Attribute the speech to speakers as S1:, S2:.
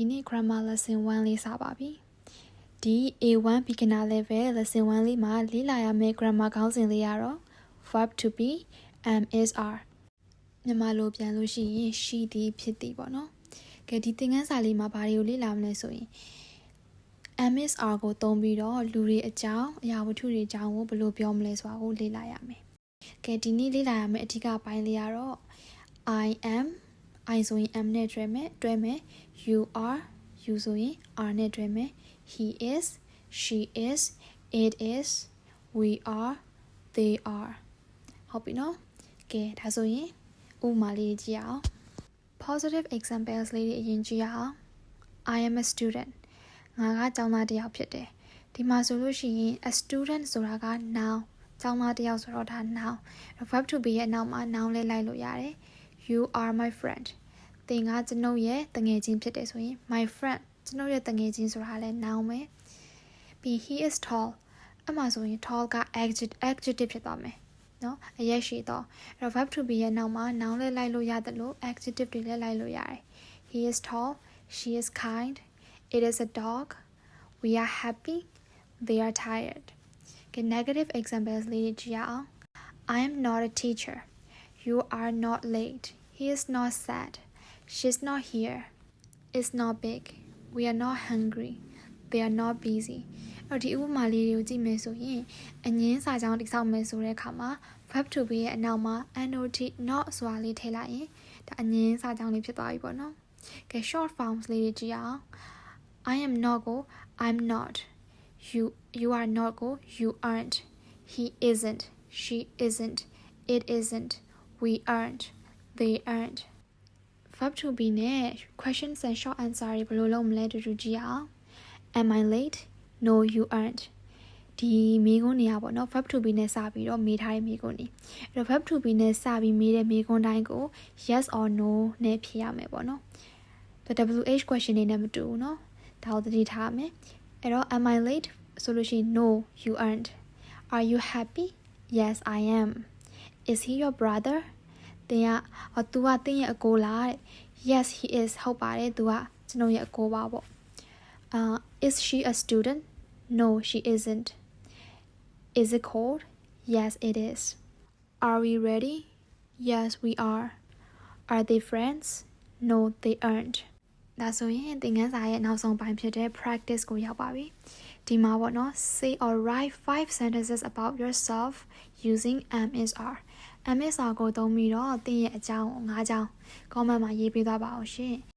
S1: ဒီနေ့ grammar lesson 1လေးစပါပြီဒီ A1 beginner level lesson 1လေးမှာလေ့လာရမယ့် grammar ခေါင်းစဉ်လေးကတော့ verb to be am is are မြန်မာလိုပြန်လို့ရှိရင်ရှိသည်ဖြစ်သည်ပေါ့နော်ကဲဒီသင်ခန်းစာလေးမှာဘာတွေကိုလေ့လာမလဲဆိုရင် am is are ကိုသုံးပြီးတော့လူတွေအကြောင်းအရာဝတ္ထုတွေအကြောင်းကိုဘယ်လိုပြောမလဲဆိုတာကိုလေ့လာရမယ်ကဲဒီနေ့လေ့လာရမယ့်အဓိကပိုင်းလေးကတော့ I am I ဆိုရင် am နဲ့တွဲမယ် you are you ဆိုရင် are နဲ့တွဲမယ် he is she is it is we are they are ဟုတ်ပြီနော်ကဲဒါဆိုရင်ဥပမာလေးကြည့်အောင် positive examples လေးတွေအရင်ကြည့်အောင် I am a student ငါကကျောင်းသားတစ်ယောက်ဖြစ်တယ်ဒီမှာဆိုလို့ရှိရင် a student ဆိုတာက noun ကျောင်းသားတစ်ယောက်ဆိုတော့ဒါ noun verb to be ရဲ့နောက်မှာ noun လေးလိုက်လို့ရတယ် you are my friend သင်ကကျွန်ုပ်ရဲ့တငယ်ချင်းဖြစ်တယ်ဆိုရင် my friend ကျွန်ုပ်ရဲ့တငယ်ချင်းဆိုတာလည်း noun ပဲပြီး he is tall အမှဆိုရင် tall က adjective ဖြစ်သွားမယ်နော်အရက်ရှိတော့အဲ့တော့ verb to be ရဲ့နောက်မှာ noun လေးလိုက်လို့ရတယ်လို့ adjective တွေလည်းလိုက်လို့ရတယ် he is tall she is kind it is a dog we are happy they are tired ကဲ negative examples လေးကြည့်ရအောင် I am not a teacher you are not late he is not sad she's not here it's not big we are not hungry they are not busy အဲ့ဒီဥပမာလေးတွေကိုကြည့်မယ်ဆိုရင်အငင်းစာကြောင်းတိစောက်မယ်ဆိုတဲ့အခါမှာ verb to be ရဲ့အနောက်မှာ not ဆိုတာလေးထည့်လိုက်ရင်ဒါအငင်းစာကြောင်းလေးဖြစ်သွားပြီပေါ့နော်ကဲ short forms လေးတွေကြည့်အောင် I am not ကို I'm not you are not ကို you aren't he isn't she isn't it isn't we aren't they aren't verb to be နဲ့ questions and short answer တွေဘယ်လိုလုပ်မလဲတူတူကြည့်အောင် am I late no you aren't ဒီမေးခွန်းနေရပေါ့နော် verb to be နဲ့စပြီးတော့မေးထားတဲ့မေးခွန်းနေအဲ့တော့ verb to be နဲ့စပြီးမေးတဲ့မေးခွန်းတိုင်းကို yes or no နဲ့ဖြေရမယ်ပေါ့နော်WH question တွေနဲ့မတူဘူးเนาะဒါကိုသတိထားမယ်အဲ့တော့ am I late ဆိုလို့ရှိရင် no you aren't are you happy yes I am is he your brother တင်ကသူကတင်းရဲ့အကိုလားတဲ့ yes he is ဟုတ်ပါတယ်သူကကျွန်တော်ရဲ့အကိုပါပေါ့is she a student no she isn't is it cold yes it is are we ready yes we are they friends no they aren'tဒါဆိုရင်သင်ခန်းစာရဲ့နောက်ဆုံးပိုင်းဖြစ်တဲ့ practice ကိုရောက်ပါပြီဒီမှာပေါ့နော် say or write 5 sentences about yourself using am is are am is are ကိုသုံးပြီးတော့သင်ရဲ့အကြောင်း၅ကြောင်း comment မှာရေးပေးသွားပါအောင်ရှင်